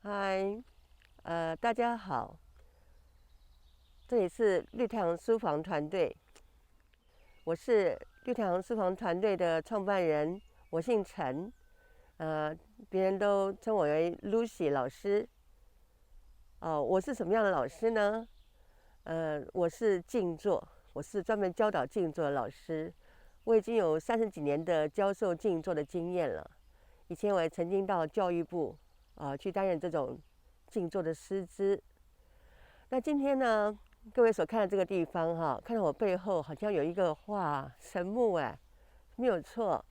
嗨，大家好，这里是绿太阳书房团队，我是绿太阳书房团队的创办人，我姓陈，呃，别人都称我为 Lucy 老师。我是什么样的老师呢？我是静坐，我是专门教导静坐的老师，我已经有30几年的教授静坐的经验了。以前我也曾经到教育部去担任这种静坐的师资。那今天呢，各位所看的这个地方看到我背后好像有一个神木没有错。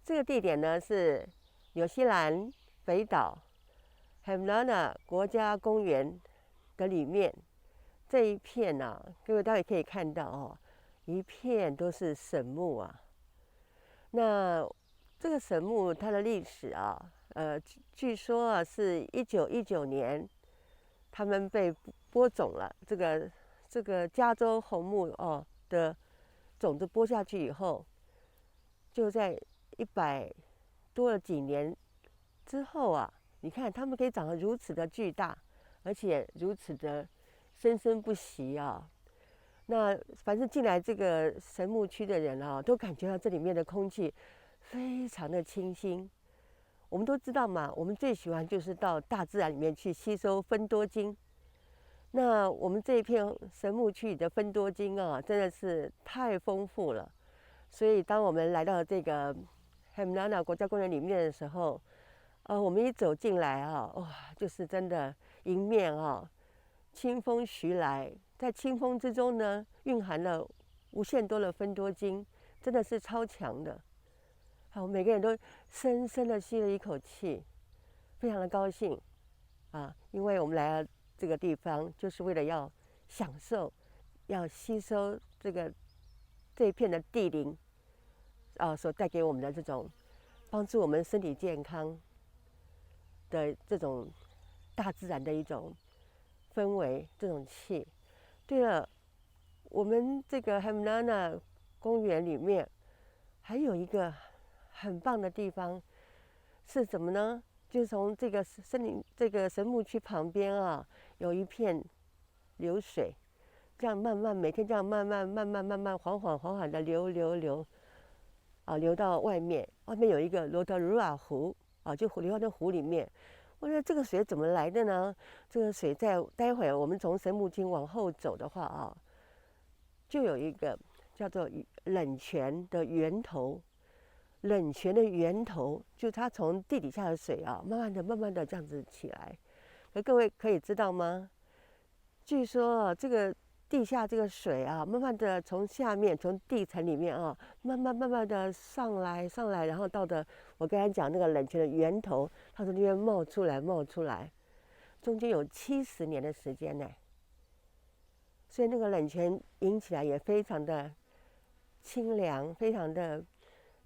这个地点呢是纽西兰北岛 Hamlana 国家公园的里面这一片各位待会可以看到一片都是神木啊。那这个神木它的历史据说是1919年他们被播种了，这个加州红木的种子播下去以后，就在100多了几年之后你看它们可以长得如此的巨大，而且如此的生生不息那凡是进来这个神木区的人都感觉到这里面的空气非常的清新。我们都知道嘛，我们最喜欢就是到大自然里面去吸收芬多精。那我们这一片神木区里的芬多精真的是太丰富了。所以当我们来到这个 Hamlana 国家公园里面的时候，我们一走进来就是真的迎面清风徐来，在清风之中呢，蕴含了无限多的芬多精，真的是超强的。好，每个人都深深的吸了一口气，非常的高兴因为我们来到这个地方，就是为了要享受，要吸收这一片的地灵所带给我们的这种帮助我们身体健康的这种大自然的一种氛围，这种气。对了，我们这个 Hamlana 公园里面还有一个很棒的地方是什么呢？就是从这个森林、这个神木区旁边有一片流水，这样慢慢每天这样慢慢缓缓的流流到外面，外面有一个罗德鲁瓦湖就流到那湖里面。我觉得这个水怎么来的呢？这个水待会儿我们从神木区往后走的话就有一个叫做冷泉的源头。冷泉的源头就是它从地底下的水慢慢的这样子起来。可各位可以知道吗？据说这个地下这个水慢慢的从下面从地层里面慢慢的上来，然后到的我刚才讲那个冷泉的源头，它从那边冒出来，中间有70年的时间呢。所以那个冷泉饮起来也非常的清凉，非常的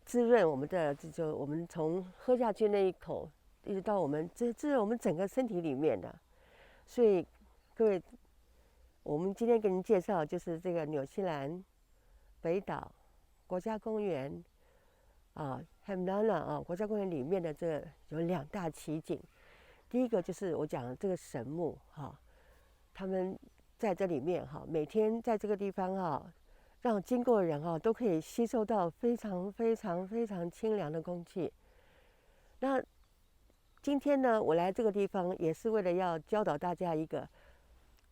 滋润我们的，就我们从喝下去那一口，一直到我们滋润我们整个身体里面的。所以各位，我们今天给您介绍就是这个纽西兰北岛国家公园Hamlana 国家公园里面的这有2大奇景。第一个就是我讲的这个神木他们在这里面每天在这个地方让经过的人都可以吸收到非常非常非常清凉的空气。那今天呢，我来这个地方也是为了要教导大家一个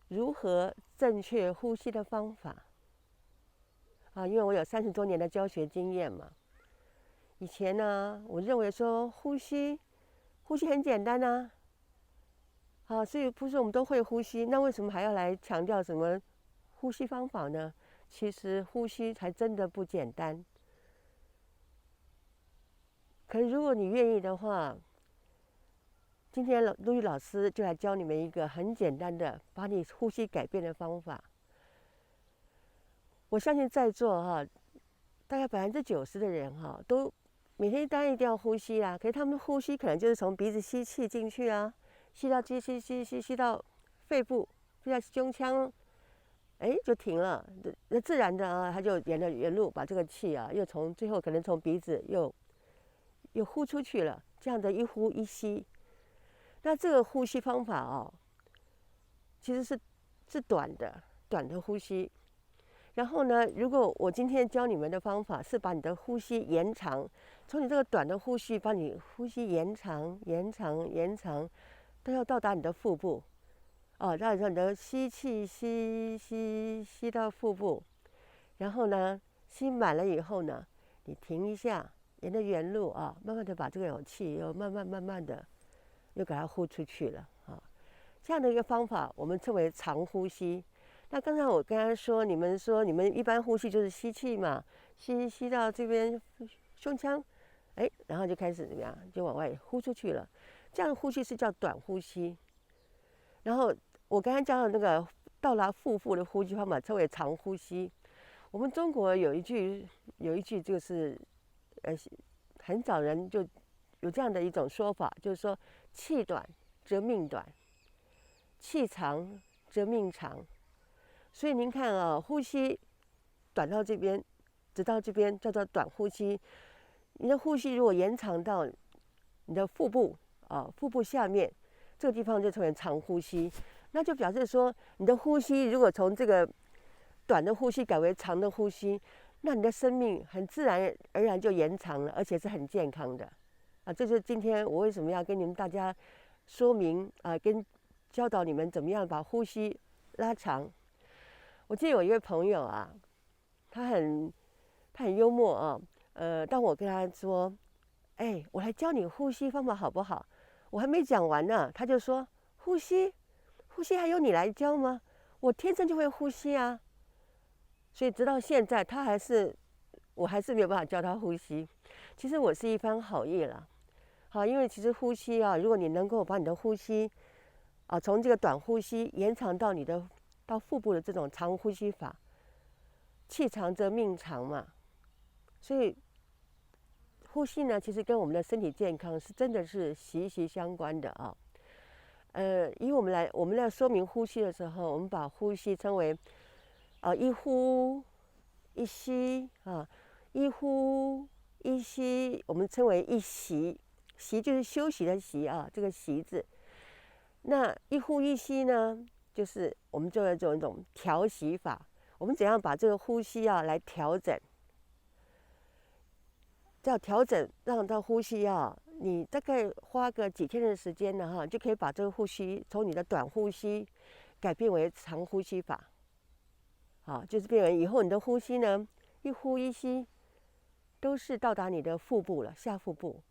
如何正确呼吸的方法因为我有30多年的教学经验嘛。以前呢，我认为说呼吸很简单所以不是我们都会呼吸，那为什么还要来强调什么呼吸方法呢？其实呼吸才真的不简单。可是如果你愿意的话，今天陆玉老师就来教你们一个很简单的把你呼吸改变的方法。我相信在座大概90%的人都每天当然一定要呼吸可是他们呼吸可能就是从鼻子吸气进去吸到吸到肺部，吸到胸腔，就停了。那自然的他就沿路把这个气又从最后可能从鼻子又呼出去了，这样的一呼一吸。那这个呼吸方法哦，其实是短的呼吸。然后呢，如果我今天教你们的方法是把你的呼吸延长，从你这个短的呼吸，把你呼吸延长、延长、延长，都要到达你的腹部。哦，让你的吸气吸到腹部，然后呢，吸满了以后呢，你停一下，沿着原路啊，慢慢的把这个氧气又慢慢的又给它呼出去了啊。这样的一个方法，我们称为长呼吸。那刚才我跟他说，你们一般呼吸就是吸气嘛，吸到这边胸腔，哎，然后就开始怎么样，就往外呼出去了。这样的呼吸是叫短呼吸。然后我刚才教的那个到达腹部的呼吸方法称为长呼吸。我们中国有一句就是，很早人就有这样的一种说法，就是说气短则命短，气长则命长。所以您看啊，呼吸短到这边，直到这边叫做短呼吸。你的呼吸如果延长到你的腹部啊，腹部下面这个地方就成为长呼吸，那就表示说你的呼吸如果从这个短的呼吸改为长的呼吸，那你的生命很自然而然就延长了，而且是很健康的啊。这就是今天我为什么要跟你们大家说明啊，跟教导你们怎么样把呼吸拉长。我记得有一位朋友啊，他很幽默啊。当我跟他说，哎，我来教你呼吸方法好不好？我还没讲完呢，他就说呼吸还用你来教吗？我天生就会呼吸啊。所以直到现在，我还是没有办法教他呼吸。其实我是一番好意了，好，因为其实呼吸啊，如果你能够把你的呼吸啊从这个短呼吸延长到腹部的这种长呼吸法，气长则命长嘛。所以呼吸呢，其实跟我们的身体健康是真的是息息相关的啊。以我们来说明呼吸的时候，我们把呼吸称为一呼一吸啊，一呼一吸，我们称为一息。息就是休息的息啊，这个息字。那一呼一吸呢，就是我们就要做一种调息法。我们怎样把这个呼吸啊来调整？要调整，让它呼吸啊，你大概花个几天的时间呢，就可以把这个呼吸从你的短呼吸改变为长呼吸法。好，就是变为以后你的呼吸呢，一呼一吸都是到达你的腹部了，下腹部。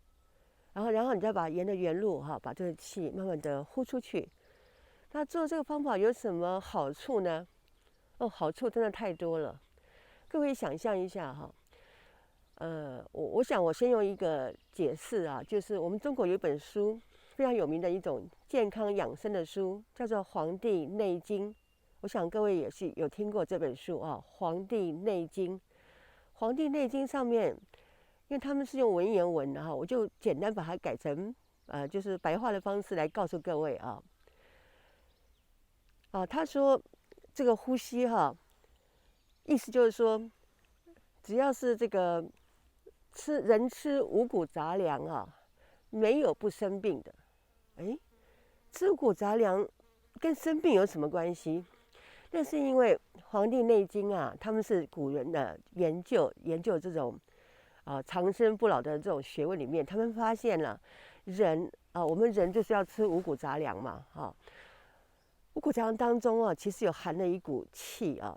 然后你再沿着原路把这个气慢慢的呼出去。那做这个方法有什么好处呢？哦，好处真的太多了。各位想象一下哈，我想我先用一个解释啊，就是我们中国有一本书非常有名的一种健康养生的书，叫做《黄帝内经》。我想各位也是有听过这本书啊，《黄帝内经》。《黄帝内经》上面，因为他们是用文言文的哈，我就简单把它改成就是白话的方式来告诉各位啊。他说这个呼吸哈，意思就是说，只要是这个人吃五谷杂粮啊，没有不生病的。哎，吃五谷杂粮跟生病有什么关系？那是因为《黄帝内经》啊，他们是古人的研究这种长生不老的这种学问里面，他们发现了我们人就是要吃五谷杂粮嘛，五谷杂粮当中啊，其实有含了一股气啊，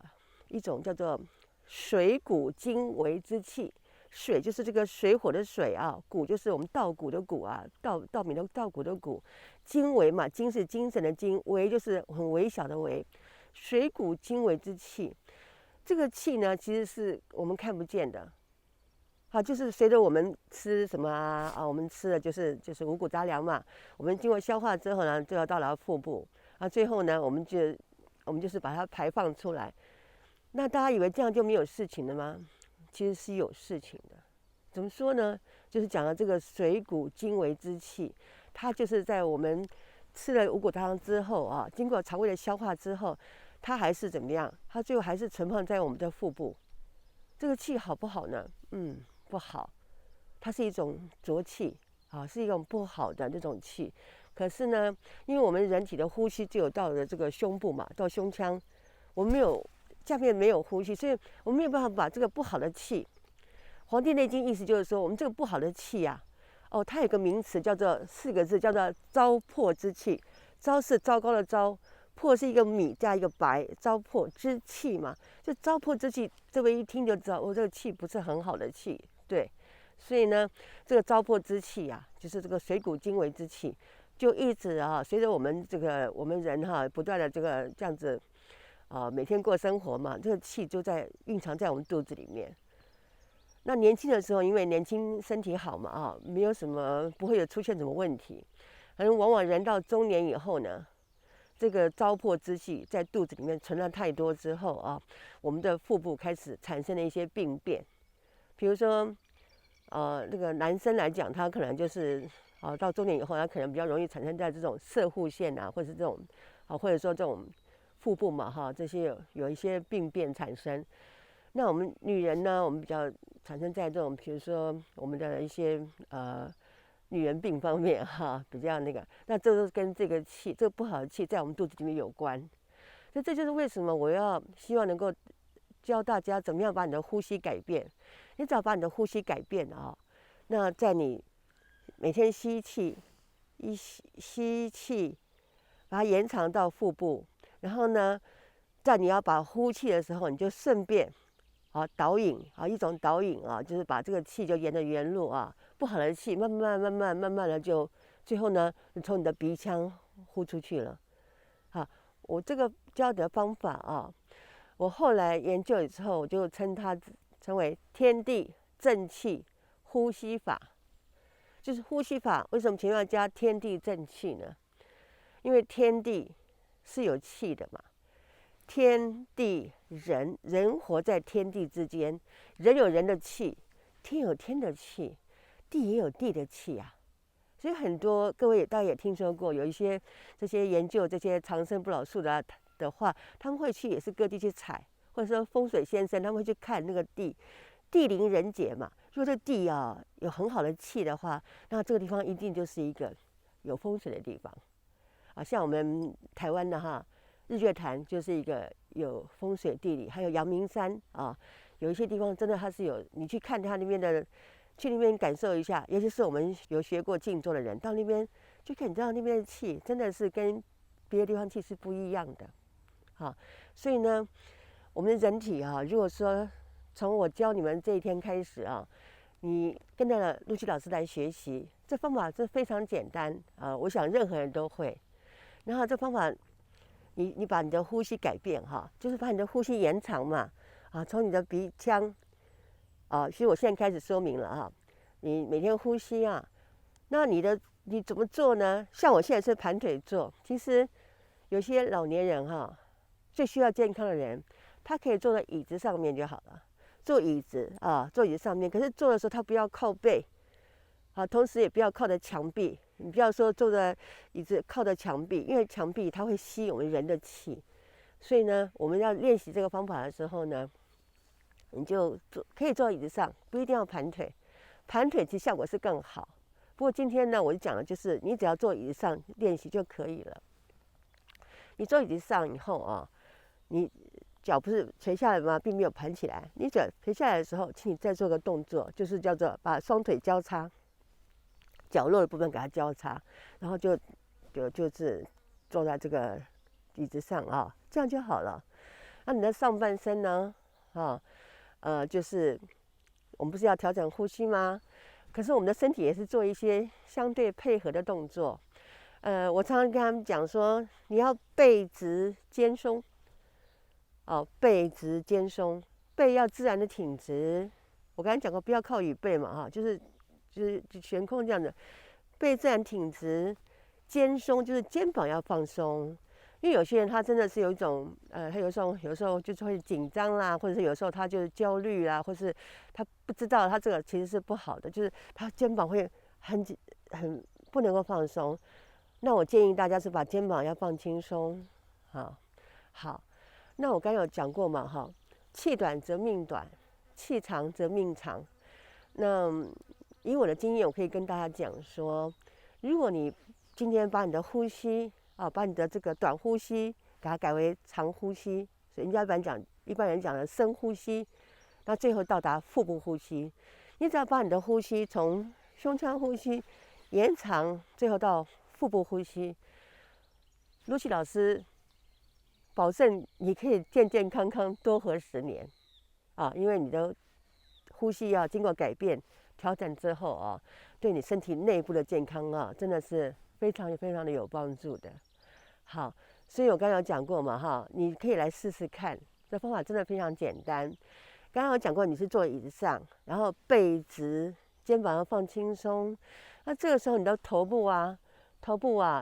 一种叫做水谷精微之气。水就是这个水火的水啊，谷就是我们稻谷的谷啊，稻米的稻谷的谷，精微嘛，精是精神的精，微就是很微小的微，水谷精微之气。这个气呢，其实是我们看不见的，就是随着我们吃什么我们吃的就是五谷杂粮嘛，我们经过消化之后呢，就要到达腹部最后呢，我们就是把它排放出来。那大家以为这样就没有事情了吗？其实是有事情的。怎么说呢？就是讲到这个水谷精微之气，它就是在我们吃了五谷杂粮之后经过肠胃的消化之后，它还是怎么样？它最后还是存放在我们的腹部。这个气好不好呢？不好，它是一种浊气是一种不好的那种气。可是呢，因为我们人体的呼吸只有到了这个胸部嘛，到胸腔，我们没有下面没有呼吸，所以我们没有办法把这个不好的气，《黄帝内经》意思就是说，我们这个不好的气啊，哦，它有个名词叫做4个字，叫做糟粕之气。糟是糟糕的糟，粕是一个米加一个白，糟粕之气嘛，就糟粕之气，这位一听就知道，这个气不是很好的气，对。所以呢，这个糟粕之气啊，就是这个水谷精微之气，就一直随着我们人不断的这样子每天过生活嘛，这个气就在蕴藏在我们肚子里面。那年轻的时候，因为年轻身体好嘛没有什么不会有出现什么问题，反正往往人到中年以后呢，这个糟粕之气在肚子里面存了太多之后我们的腹部开始产生了一些病变，比如说那个男生来讲，他可能就是到中年以后，他可能比较容易产生在这种射护腺或者是这种或者说这种腹部嘛这些有一些病变产生。那我们女人呢，我们比较产生在这种，比如说我们的一些女人病方面比较那个，那这都跟这个气，这个不好的气在我们肚子里面有关。所以这就是为什么我要希望能够教大家怎么样把你的呼吸改变。你只要把你的呼吸改变那在你每天吸气，吸气，把它延长到腹部，然后呢，在你要把呼气的时候，你就顺便导引一种导引就是把这个气就沿着原路不好的气慢慢的就最后呢，从你的鼻腔呼出去了。我这个教的方法我后来研究以后，我就称它为天地正气呼吸法。就是呼吸法为什么前面要加天地正气呢？因为天地是有气的嘛，天地人活在天地之间，人有人的气，天有天的气，地也有地的气所以很多各位大家也听说过，有一些这些研究这些长生不老术的话，他们会去也是各地去采，或者说风水先生他们会去看那个地灵人杰嘛。如果这地有很好的气的话，那这个地方一定就是一个有风水的地方像我们台湾的日月潭就是一个有风水地理，还有阳明山有一些地方真的它是有，你去看它那边的，去那边感受一下，尤其是我们有学过静坐的人，到那边就可以知道那边的气真的是跟别的地方气是不一样的所以呢，我们的人体如果说从我教你们这一天开始你跟着陆琪老师来学习，这方法是非常简单我想任何人都会。然后这方法，你把你的呼吸改变就是把你的呼吸延长嘛从你的鼻腔其实我现在开始说明了你每天呼吸那你怎么做呢？像我现在是盘腿坐，其实有些老年人最需要健康的人，他可以坐在椅子上面就好了。坐椅子上面，可是坐的时候他不要靠背同时也不要靠着墙壁。你不要说坐在椅子靠着墙壁，因为墙壁它会吸我们人的气。所以呢，我们要练习这个方法的时候呢，你就可以坐在椅子上，不一定要盘腿。盘腿其实效果是更好。不过今天呢，我就讲的就是你只要坐椅子上练习就可以了。你坐椅子上以后你脚不是垂下来吗？并没有盘起来。你脚垂下来的时候，请你再做个动作，就是叫做把双腿交叉，脚落的部分给它交叉，然后就是坐在这个椅子上这样就好了。那你的上半身呢就是我们不是要调整呼吸吗？可是我们的身体也是做一些相对配合的动作。我常常跟他们讲说，你要背直肩松。背直肩松，背要自然的挺直。我刚才讲过，不要靠椅背嘛就是悬空这样的，背自然挺直，肩松就是肩膀要放松。因为有些人他真的是有一种他有时候就是会紧张啦，或者是有时候他就是焦虑啦，或是他不知道他这个其实是不好的，就是他肩膀会很不能够放松。那我建议大家是把肩膀要放轻松好。那我刚有讲过嘛气短则命短，气长则命长。那以我的经验，我可以跟大家讲说，如果你今天把你的呼吸把你的这个短呼吸给它改为长呼吸，所以一般人讲的深呼吸，那最后到达腹部呼吸。你只要把你的呼吸从胸腔呼吸延长，最后到腹部呼吸。露西老师保证你可以健健康康多活10年因为你的呼吸要经过改变调整之后对你身体内部的健康真的是非常非常的有帮助的。好，所以我刚刚有讲过嘛你可以来试试看，这方法真的非常简单。刚刚有讲过，你是坐椅子上，然后背直，肩膀要放轻松。那这个时候你的头部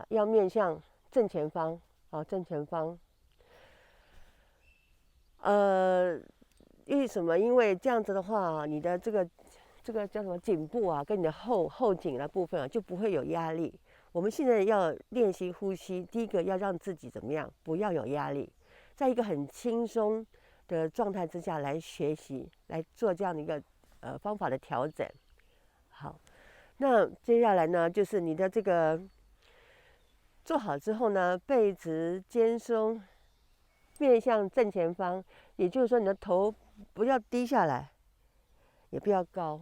要面向正前方正前方。为什么？因为这样子的话，你的这个叫什么颈部跟你的后颈的部分就不会有压力。我们现在要练习呼吸，第一个要让自己怎么样，不要有压力，在一个很轻松的状态之下来学习，来做这样的一个方法的调整。好，那接下来呢，就是你的这个做好之后呢，背直肩松，面向正前方，也就是说你的头不要低下来，也不要高。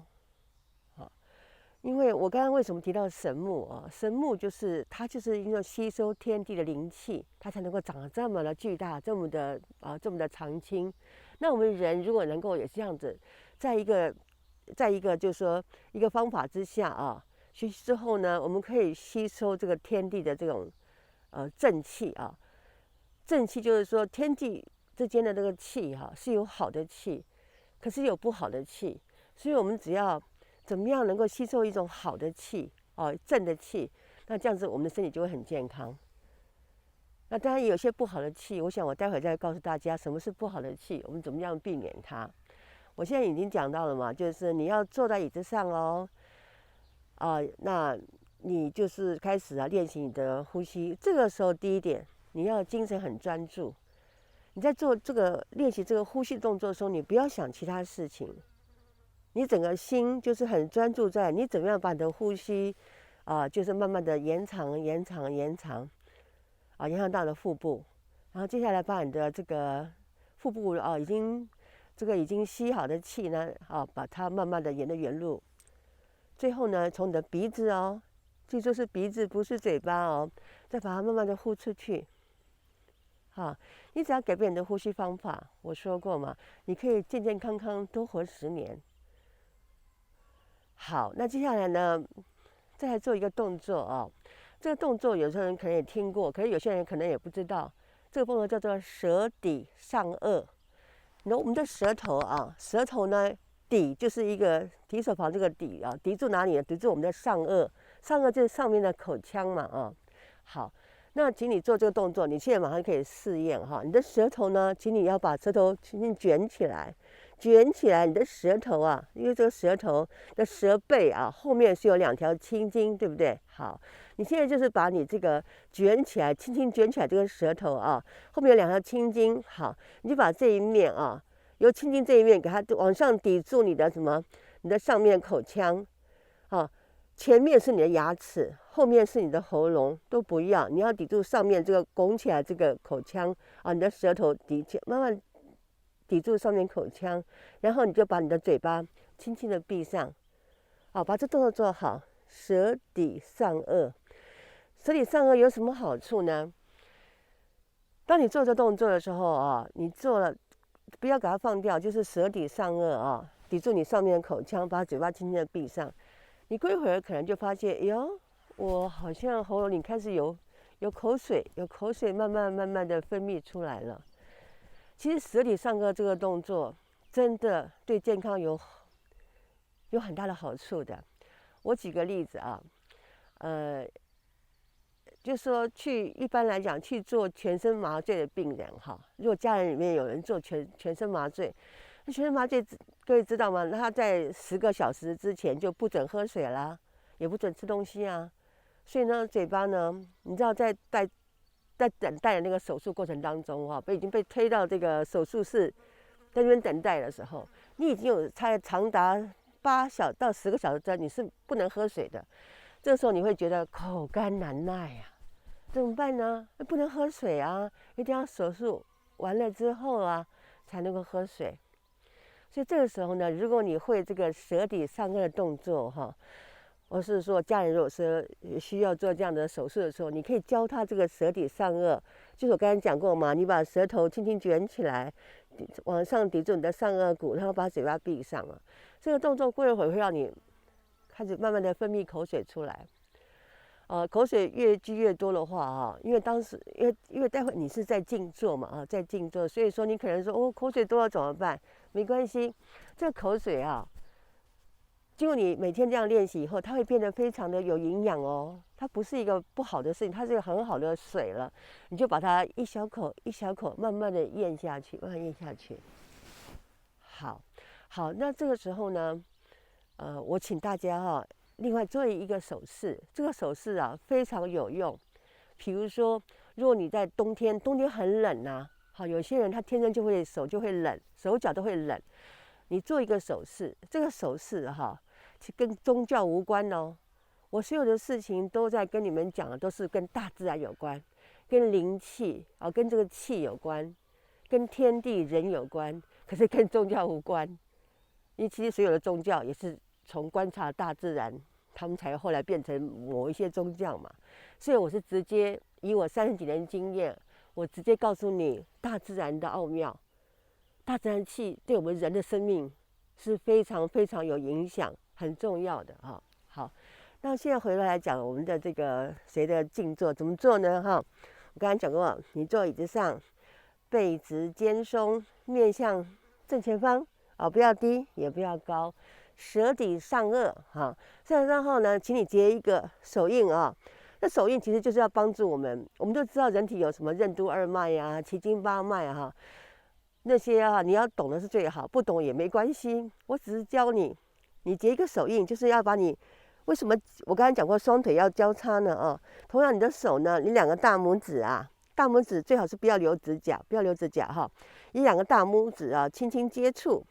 因为我刚刚为什么提到神木神木就是它就是因为吸收天地的灵气，它才能够长得这么的巨大，这么的长青。那我们人如果能够也这样子，在一个就是说一个方法之下学习之后呢，我们可以吸收这个天地的这种正气正气就是说天地之间的这个气是有好的气，可是有不好的气，所以我们只要怎么样能够吸收一种好的气正的气，那这样子我们的身体就会很健康。那当然有些不好的气，我想我待会再告诉大家什么是不好的气，我们怎么样避免它。我现在已经讲到了嘛，就是你要坐在椅子上那你就是开始练习你的呼吸。这个时候第一点，你要精神很专注。你在做这个练习这个呼吸动作的时候，你不要想其他事情，你整个心就是很专注在你怎么样把你的呼吸就是慢慢的延长延长到了腹部，然后接下来把你的这个腹部已经吸好的气呢把它慢慢的沿着原路，最后呢从你的鼻子记住是鼻子不是嘴巴再把它慢慢的呼出去。你只要改变你的呼吸方法，我说过嘛，你可以健健康康多活10年。好，那接下来呢，再来做一个动作这个动作有些人可能也听过，可是有些人可能也不知道。这个动作叫做舌抵上颚。我们的舌头舌头呢抵就是一个提手旁这个抵抵住哪里呢？抵住我们的上颚，上颚就是上面的口腔嘛好。那请你做这个动作，你现在马上可以试验你的舌头呢，请你要把舌头轻轻卷起来，你的舌头因为这个舌头的舌背后面是有2条青筋，对不对？好，你现在就是把你这个卷起来，轻轻卷起来这个舌头后面有2条青筋，好，你就把这一面由青筋这一面给它往上抵住你的什么？你的上面口腔前面是你的牙齿，后面是你的喉咙，都不要，你要抵住上面这个拱起来这个口腔你的舌头慢慢抵住上面口腔，然后你就把你的嘴巴轻轻的闭上把这动作做好。舌抵上颚，舌抵上颚有什么好处呢？当你做这动作的时候你做了不要给它放掉，就是舌抵上颚抵住你上面的口腔，把嘴巴轻轻的闭上。你过一会儿可能就发现，我好像喉咙里开始有口水，慢慢的分泌出来了。其实舌抵上颚这个动作真的对健康有很大的好处的。我举个例子就说一般来讲去做全身麻醉的病人如果家人里面有人做全身麻醉，那全身麻醉各位知道吗？他在10个小时之前就不准喝水啦，也不准吃东西所以呢，嘴巴呢，你知道在等待的那个手术过程当中已经被推到这个手术室，在那边等待的时候，你已经有长达8到10个小时你是不能喝水的。这时候你会觉得口干难耐啊，怎么办呢？不能喝水啊，一定要手术完了之后啊才能够喝水。所以这个时候呢，如果你会这个舌底上颚的动作哈，或是说家人如果是需要做这样的手术的时候，你可以教他这个舌底上颚，就是我刚才讲过嘛，你把舌头轻轻卷起来，往上抵住你的上颚骨，然后把嘴巴闭上了。这个动作过一会儿会让你开始慢慢的分泌口水出来。口水越积越多的话啊，因为当时因为待会你是在静坐嘛啊，在静坐，所以说你可能说哦口水多了怎么办？没关系，这个口水啊，经过你每天这样练习以后，它会变得非常的有营养哦。它不是一个不好的事情，它是一个很好的水了。你就把它一小口一小口慢慢的咽下去，慢慢咽下去。好，那这个时候呢，我请大家哈。另外做一个手势，这个手势啊非常有用。比如说，如果你在冬天很冷呐，好，有些人他天生手就会冷，手脚都会冷。你做一个手势，这个手势哈，跟宗教无关哦。我所有的事情都在跟你们讲的，都是跟大自然有关，跟灵气啊，跟这个气有关，跟天地人有关，可是跟宗教无关。因为其实所有的宗教也是从观察大自然，他们才后来变成某一些宗教嘛。所以我是直接以我30几年经验，我直接告诉你大自然的奥妙。大自然气对我们人的生命是非常非常有影响，很重要的哈。好，那现在回来讲我们的这个谁的静坐怎么做呢？哈，我刚才讲过，你坐椅子上，背直肩松，面向正前方啊，不要低也不要高。舌底上颚哈，上颚后呢，请你结一个手印啊。那手印其实就是要帮助我们都知道人体有什么任督二脉呀、奇经八脉哈，那些啊你要懂的是最好，不懂也没关系。我只是教你，你结一个手印，就是要把你为什么我刚才讲过双腿要交叉呢？啊，同样你的手呢，你2个大拇指啊，大拇指最好是不要留指甲，哈，你2个大拇指啊轻轻接触。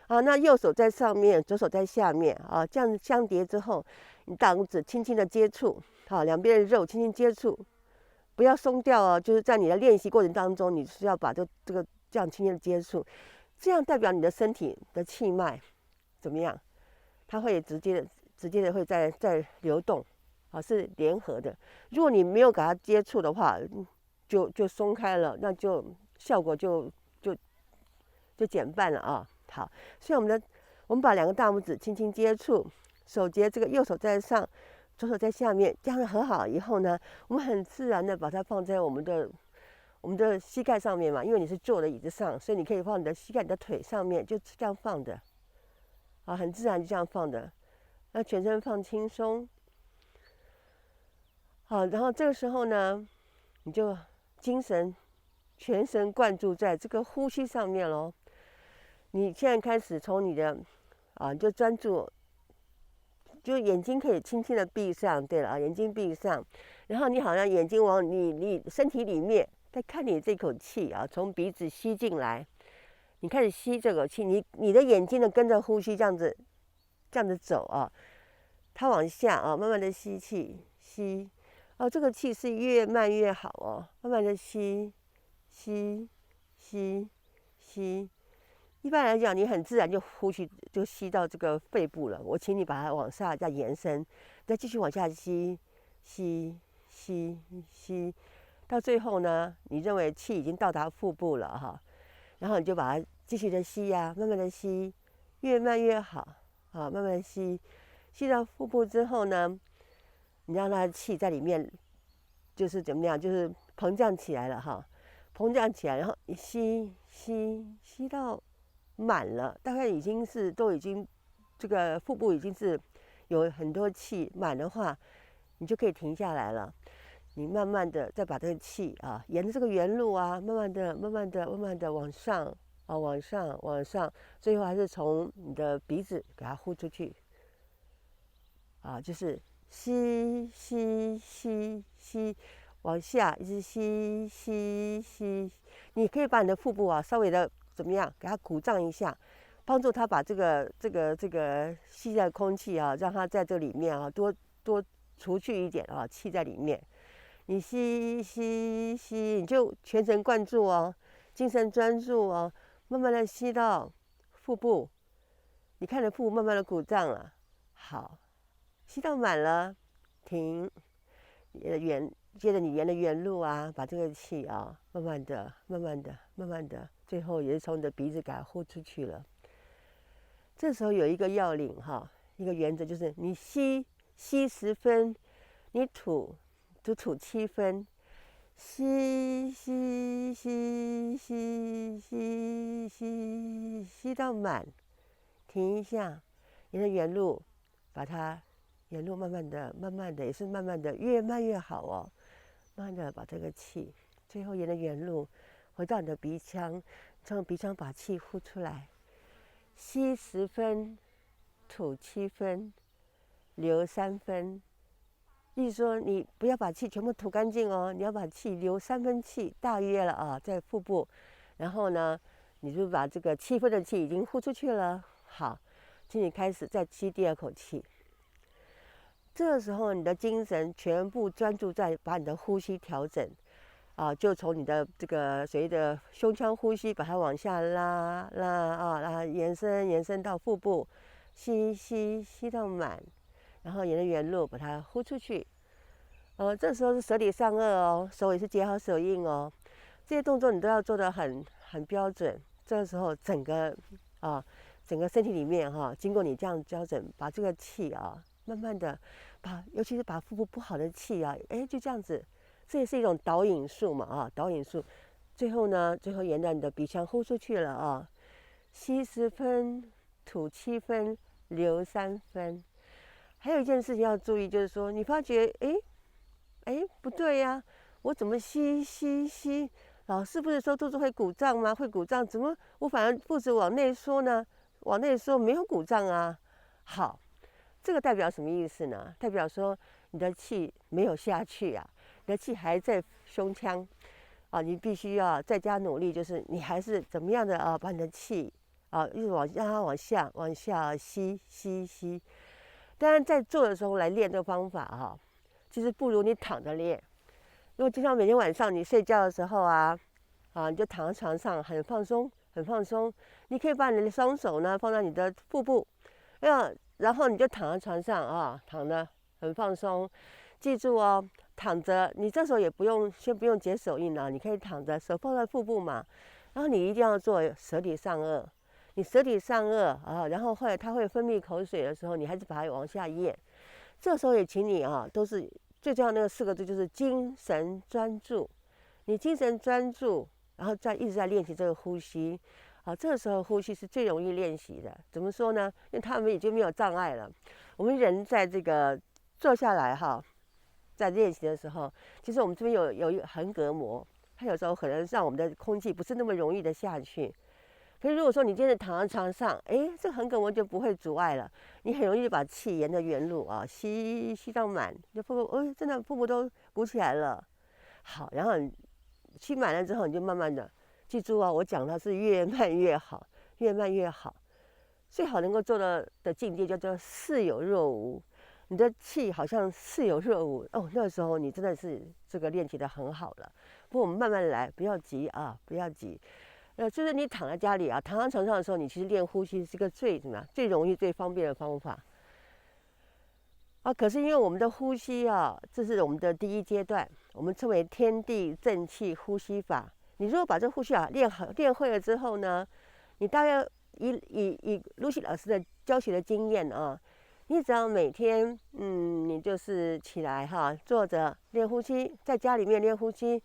啊，那右手在上面，左手在下面啊，这样相叠之后，你大拇指轻轻的接触，好，两边的肉轻轻接触，不要松掉哦。就是在你的练习过程当中，你是要把这个这样轻轻的接触，这样代表你的身体的气脉怎么样？它会直接的会在流动，啊，是联合的。如果你没有给它接触的话，就松开了，那就效果就减半了啊。好，所以我们把2个大拇指轻轻接触，手结这个右手在上，左手在下面，这样合好以后呢，我们很自然的把它放在我们的膝盖上面嘛，因为你是坐的椅子上，所以你可以放你的膝盖、你的腿上面，就这样放的，啊，很自然就这样放的，那全身放轻松，好，然后这个时候呢，你就全神贯注在这个呼吸上面咯。你现在开始从你的你就专注，就眼睛可以轻轻的闭上。对了啊，眼睛闭上，然后你好像眼睛往你身体里面在看你这口气啊，从鼻子吸进来，你开始吸这口气，你的眼睛呢跟着呼吸这样子走啊，它往下啊，慢慢的吸气，这个气是越慢越好哦，慢慢的吸。一般来讲，你很自然就呼吸就吸到这个肺部了。我请你把它往下再延伸，再继续往下吸，到最后呢，你认为气已经到达腹部了哈，然后你就把它继续的吸呀，慢慢的吸，越慢越好，啊，慢慢的吸到腹部之后呢，你让它的气在里面，就是怎么样，就是膨胀起来了哈，膨胀起来，然后你吸到满了，大概都已经这个腹部已经是有很多气满的话，你就可以停下来了。你慢慢的再把这个气啊，沿着这个原路啊，慢慢的往上啊，往上，最后还是从你的鼻子给它呼出去啊，就是吸，往下一直吸。你可以把你的腹部啊稍微的怎么样，给它鼓胀一下，帮助它把这个吸的空气啊，让它在这里面啊多除去一点啊气在里面。你吸吸吸，你就全神贯注哦，精神专注哦，慢慢的吸到腹部，你看着腹部慢慢的鼓胀了。好，吸到满了，停。接着你沿着原路啊，把这个气啊，慢慢的、慢慢的、慢慢的，最后也是从你的鼻子给它呼出去了。这时候有一个要领哈，一个原则就是你吸10分，你吐7分，吸到满，停一下，沿着原路把它沿路慢慢的、慢慢的，也是慢慢的，越慢越好哦。慢慢的把这个气，最后沿着原路回到你的鼻腔，从鼻腔把气呼出来。吸10分，吐7分，留3分。意思说你不要把气全部吐干净哦，你要把气留3分气，大约了啊，在腹部。然后呢，你就把这个7分的气已经呼出去了。好，请你开始再吸第2口气。这时候你的精神全部专注在把你的呼吸调整，就从你的这个随着胸腔呼吸把它往下拉，延伸到腹部，吸到满，然后沿着原路把它呼出去。这时候是舌体上颚哦，手也是结好手印哦，这些动作你都要做得很标准。这时候整个身体里面经过你这样调整，把这个气慢慢的尤其是把腹部不好的气就这样子，这也是一种导引术嘛导引术。最后沿着你的鼻腔呼出去了吸10分，吐7分，留3分。还有一件事情要注意，就是说你发觉不对呀，我怎么吸，老师不是说肚子会鼓胀吗？会鼓胀，怎么我反而肚子往内缩呢？往内缩没有鼓胀啊。好，这个代表什么意思呢？代表说你的气没有下去啊，你的气还在胸腔你必须要再加努力，就是你还是怎么样的把你的气一直让它往下吸。当然在做的时候来练这个方法其实不如你躺着练。如果就像每天晚上你睡觉的时候你就躺在床上很放松，你可以把你的双手呢放在你的腹部，然后你就躺在床上躺着很放松。记住躺着，你这时候也先不用解手印了，你可以躺着，手放在腹部嘛。然后你一定要做舌体上颚，你舌体上颚然后后来它会分泌口水的时候，你还是把它往下咽。这时候也请你都是最重要的那个4个字，就是精神专注。你精神专注，然后一直在练习这个呼吸这个时候呼吸是最容易练习的。怎么说呢？因为他们已经没有障碍了。我们人在这个坐下来在练习的时候，其实我们这边有一个横膈膜，它有时候可能让我们的空气不是那么容易的下去。可是如果说你今天躺在床上，这横膈膜就不会阻碍了，你很容易就把气沿着原路吸到满，就腹部真的腹部都鼓起来了。好，然后你吸满了之后，你就慢慢的记住我讲的是越慢越好，越慢越好。最好能够做到的境界叫做似有若无，你的气好像似有若无那时候你真的是这个练习的很好了。不过我们慢慢来，不要急不要急。就是你躺在家里躺在床上的时候，你其实练呼吸是个最容易、最方便的方法可是因为我们的呼吸这是我们的第一阶段，我们称为天地正气呼吸法。你如果把这个呼吸练会了之后呢，你大约以Lucy 老师的教学的经验你只要每天你就是起来坐着练呼吸，在家里面练呼吸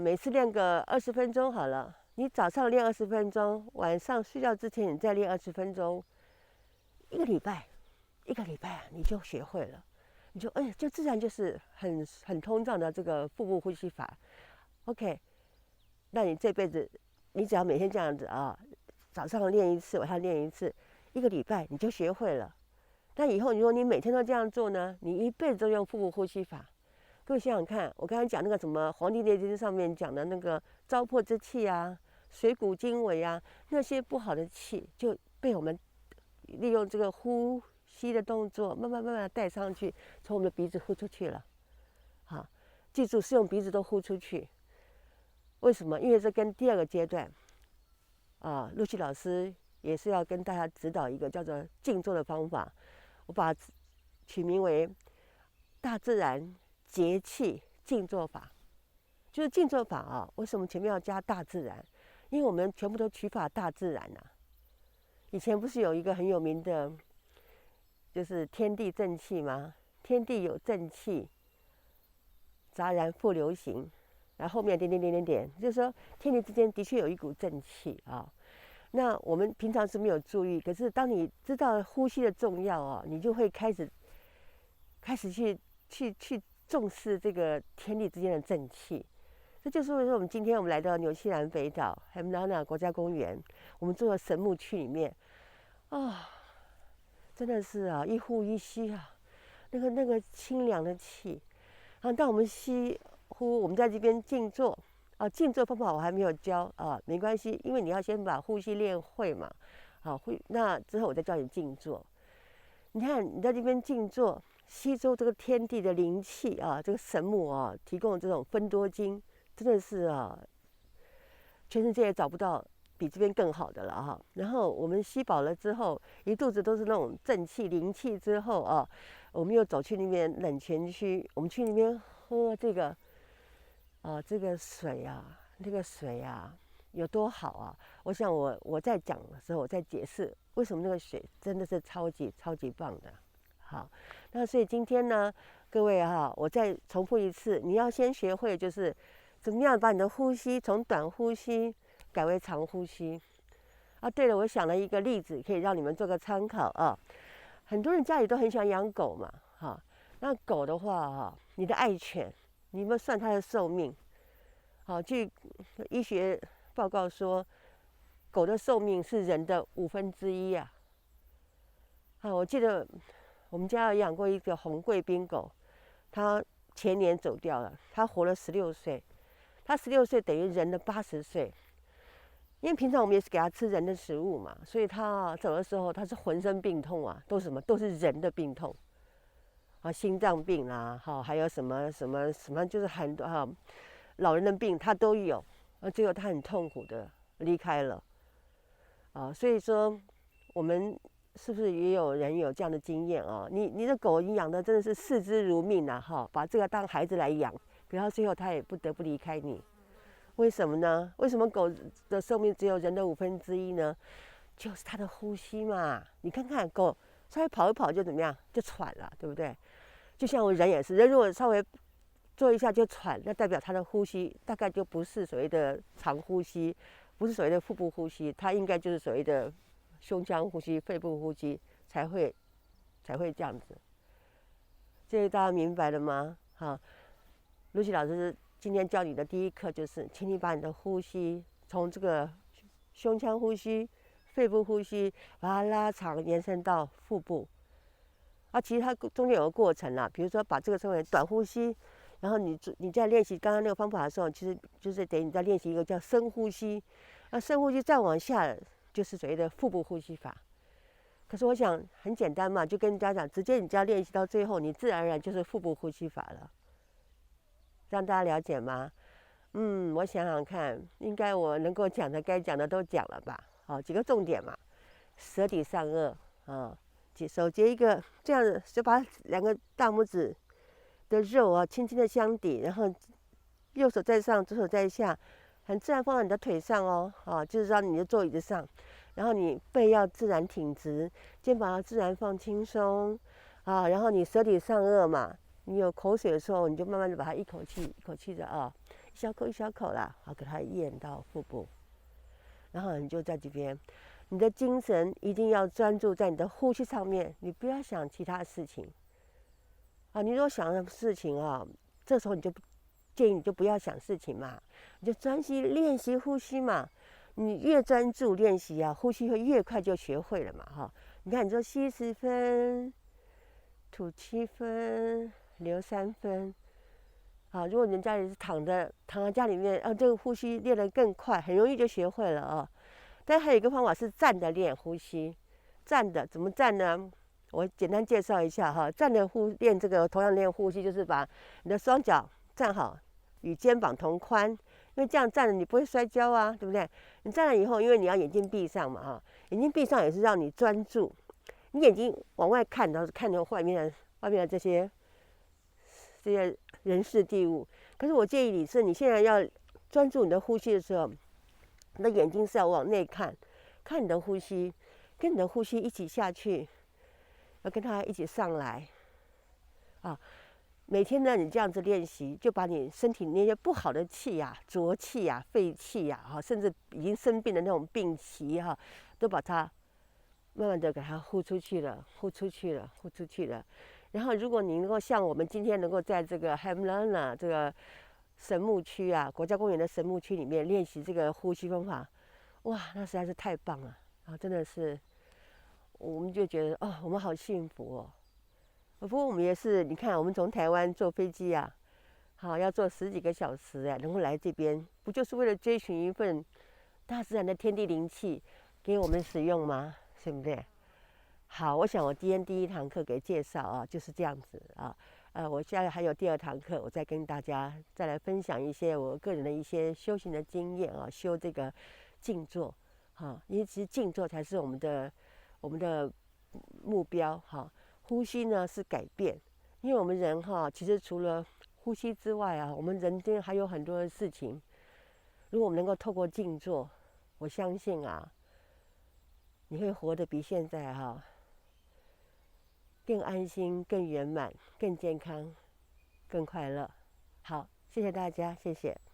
每次练个20分钟好了。你早上练20分钟，晚上睡觉之前你再练20分钟，一个礼拜你就学会了，你就自然就是很通畅的这个腹部呼吸法。OK， 那你这辈子你只要每天这样子早上练1次，晚上练1次，一个礼拜你就学会了。那以后如果你每天都这样做呢，你一辈子都用腹部呼吸法。各位想想看，我刚才讲那个什么《黄帝内经》上面讲的那个糟粕之气水谷精微那些不好的气就被我们利用这个呼吸的动作，慢慢的带上去，从我们的鼻子呼出去了。好，记住是用鼻子都呼出去。为什么？因为这跟第二个阶段，陆琪老师也是要跟大家指导一个叫做静坐的方法，我把它取名为大自然节气静坐法。就是静坐法为什么前面要加大自然？因为我们全部都取法大自然以前不是有一个很有名的，就是天地正气吗？天地有正气，杂然复流行。然后后面点点点点点，就是说天地之间的确有一股正气那我们平常是没有注意，可是当你知道呼吸的重要你就会开始去重视这个天地之间的正气。这就是为什么我们来到纽西兰北岛 Hamilana 国家公园，我们住的神木区里面真的是一呼一吸那个清凉的气。然后当我们吸呼，我们在这边静坐静坐方法我还没有教没关系，因为你要先把呼吸练会嘛。那之后我再教你静坐。你看你在这边静坐，吸收这个天地的灵气这个神木提供这种芬多精，真的是全世界也找不到比这边更好的了然后我们吸饱了之后，一肚子都是那种正气灵气之后我们又走去那边冷泉区，我们去那边喝这个这个水那个水有多好我想我在讲的时候，我在解释为什么那个水真的是超级超级棒的。好，那所以今天呢，各位我再重复一次，你要先学会就是怎么样把你的呼吸从短呼吸改为长呼吸。对了，我想了一个例子，可以让你们做个参考很多人家里都很喜欢养狗嘛那狗的话你的爱犬，你有没有算它的寿命？据医学报告说，狗的寿命是人的1/5我记得我们家有养过一个红贵宾狗，它前年走掉了，它活了16岁，它16岁等于人的80岁。因为平常我们也是给它吃人的食物嘛，所以它走的时候，它是浑身病痛都是什么？都是人的病痛心脏病还有什么，就是很多老人的病它都有最后它很痛苦的离开了所以说我们是不是也有人有这样的经验你的狗你养的真的是视之如命把这个当孩子来养，可是最后它也不得不离开你。为什么呢？为什么狗的寿命只有人的1/5呢？就是它的呼吸嘛。你看看狗稍微跑一跑就怎么样，就喘了，对不对？就像我人也是，人如果稍微做一下就喘，那代表它的呼吸大概就不是所谓的长呼吸，不是所谓的腹部呼吸，它应该就是所谓的胸腔呼吸、肺部呼吸才会这样子。这个大家明白了吗？露西老师今天教你的第一课就是，请你把你的呼吸从这个胸腔呼吸、肺部呼吸，把它拉长延伸到腹部。其实它中间有个过程比如说把这个称为短呼吸，然后你在练习刚刚那个方法的时候，其实就是等于你在练习一个叫深呼吸。深呼吸再往下就是所谓的腹部呼吸法。可是我想很简单嘛，就跟大家讲，直接你只要练习到最后，你自然而然就是腹部呼吸法了。让大家了解吗？我想想看，应该我能够讲的该讲的都讲了吧。几个重点嘛，舌底上颚手结一个这样子，就把2个大拇指的肉轻轻的相抵，然后右手在上，左手在下，很自然放在你的腿上就是让你的坐椅子上，然后你背要自然挺直，肩膀要自然放轻松然后你舌底上颚嘛，你有口水的时候，你就慢慢的把它一口气一口气的一小口一小口啦，给它咽到腹部，然后你就在这边，你的精神一定要专注在你的呼吸上面，你不要想其他事情你如果想的事情这时候建议你就不要想事情嘛，你就专心练习呼吸嘛。你越专注练习呼吸会越快就学会了嘛你看你说吸10分，吐7分，留3分如果人家也是躺在家里面这个呼吸练得更快，很容易就学会了但还有一个方法是站着练呼吸。站的怎么站呢？我简单介绍一下哈。站着练这个同样练呼吸，就是把你的双脚站好，与肩膀同宽，因为这样站着你不会摔跤啊，对不对？你站了以后，因为你要眼睛闭上嘛哈，眼睛闭上也是让你专注，你眼睛往外看，然后看着外面的这些人事地物。可是我建议你是，你现在要专注你的呼吸的时候，你的眼睛是要往内看，看你的呼吸，跟你的呼吸一起下去，要跟它一起上来啊。每天呢，你这样子练习，就把你身体那些不好的气呀、浊气呀、废气呀，哈，甚至已经生病的那种病气哈，都把它慢慢的给它呼出去了，呼出去了，呼出去了。然后，如果你能够像我们今天能够在这个 Hamlana 这个神木区啊，国家公园的神木区里面练习这个呼吸方法，哇，那实在是太棒了啊！真的是，我们就觉得哦，我们好幸福哦。不过我们也是，你看，我们从台湾坐飞机啊，好要坐10几个小时哎，能够来这边，不就是为了追寻一份大自然的天地灵气给我们使用吗？对不对？好，我想我今天第一堂课给介绍啊，就是这样子啊。我现在还有第2堂课，我再跟大家再来分享一些我个人的一些修行的经验啊，修这个静坐，哈，因为其实静坐才是我们的目标哈。呼吸呢是改变，因为我们人哈，其实除了呼吸之外啊，我们人间还有很多的事情。如果我们能够透过静坐，我相信啊，你会活得比现在哈更安心、更圆满、更健康、更快乐。好，谢谢大家，谢谢。